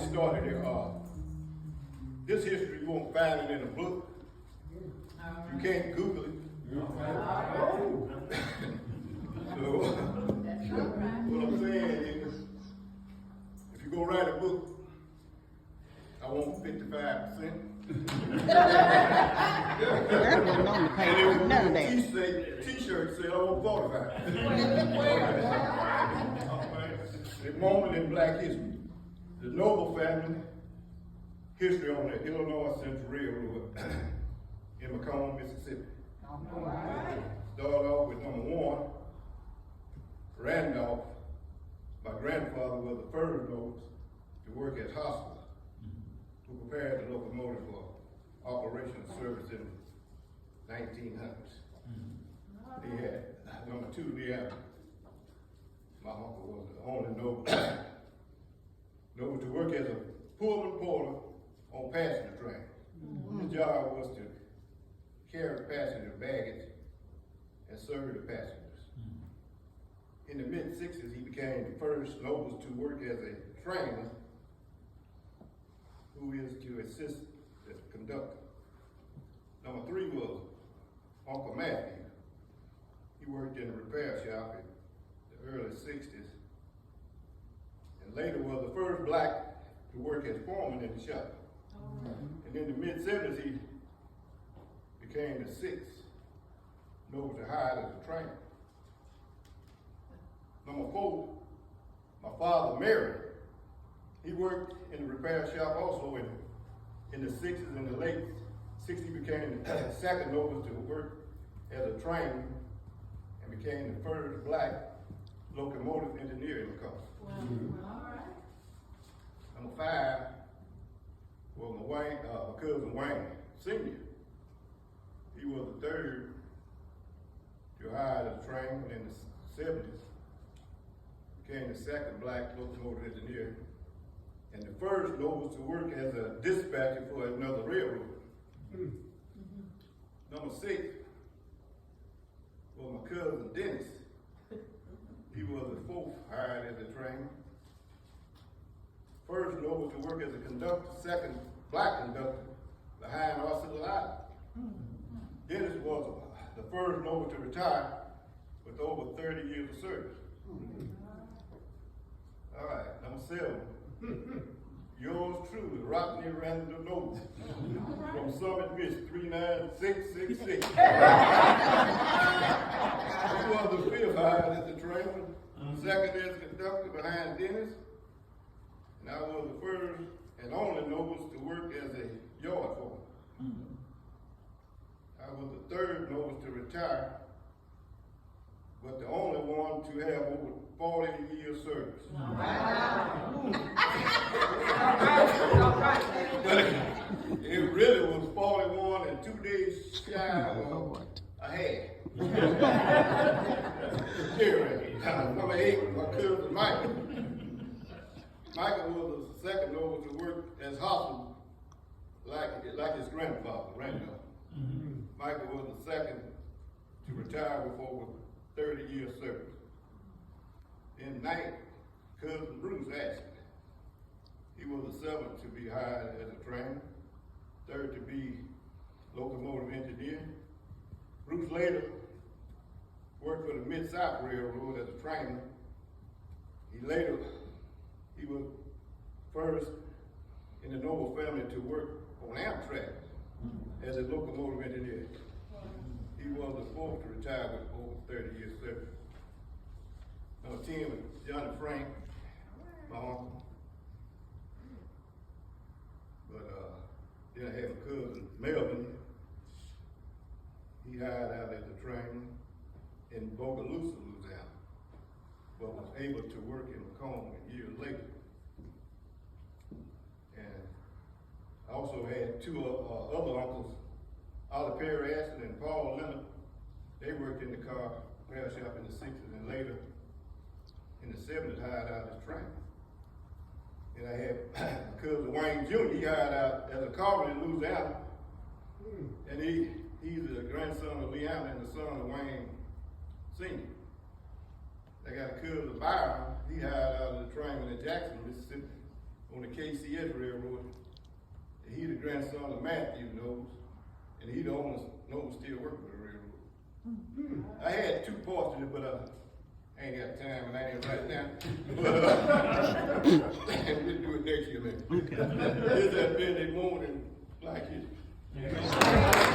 started here. This history, you won't find it in a book. You can't Google it. So, what I'm saying is, if you go write a book, I want 55%. None of that. T-shirt said I want 45. The moment in Black history, the Noble family history on the Illinois Central Railroad in Macomb, Mississippi. Start off with number 1, Randolph. My grandfather was the first noble to work at hospital, who prepared the locomotive for operational service in 1900s. He had number 2, Leanna. My uncle was the only noble to work as a Pullman porter on passenger trains. His job was to carry passenger baggage and serve the passengers. In the mid-60s, he became the first noble to work as a trainer, who is to assist the conductor. Number 3 was Uncle Matthew. He worked in a repair shop in the early 60s, and later was the first black to work as foreman in the shop. And in the mid-70s, he became the 6th noble to hire as a trainer. Number 4, my father, Mary. He worked in the repair shop also in the 60s and the late 60s. He became the 2nd noble to work as a trainer and became the first black locomotive engineer in Macomb. All right. Number 5 was my cousin Wayne Sr. He was the 3rd to hire as a trainer in the 70s. Became the 2nd black locomotive engineer and the first noble to work as a dispatcher for another railroad. Number 6 was my cousin Dennis. He was the 4th hired as a trainer. First noble to work as a conductor, 2nd black conductor behind Arcilla Island. Dennis was the first noble to retire with over 30 years of service. All right, number 7. Yours truly, Rodney Randall Noble, from Summit, Miss 39666. He was the 5th hired as a trainer, 2nd as a conductor behind Dennis, and I was the 1st and only nobles to work as a yard foreman. I was the 3rd noble to retire, but the only one to have over 40 years service. But it really was 41 and 2 days shy of a half. Number 8, my cousin Michael. Michael was the 2nd noble to work as hospital, like his grandfather, Randolph. Michael was the 2nd to retire with over 30 years service. In 9th, cousin Bruce Ashley. He was the 7th to be hired as a trainer, 3rd to be locomotive engineer. Bruce later worked for the Mid-South Railroad as a trainer. He was first in the Noble family to work on Amtrak as a locomotive engineer. He was the 4th to retire with over 30 years service. Number 10 was Johnny Frank, my uncle. But then I had my cousin Melvin. He hired out as a trainer in Bogalusa, Louisiana, but was able to work in Macomb years later. And I also had 2 other uncles, Ollie Perry Ashton and Paul Leonard. They worked in the car repair shop in the 60s and later in the 70s hired out as trainer. And I had my cousin Wayne Jr., he hired out as a carpenter in Louisiana. And he's the grandson of Leanna and the son of Wayne Sr. I got a cousin Byron, he hired out as a trainer in Jackson, Mississippi. on the KCS Railroad. And he the grandson of Matthew Knowles, and he the only Knowles still working for the railroad. I had two parts in it, but I ain't got time and I ain't right now. And we'll do it next year, man. It's that Monday morning like it.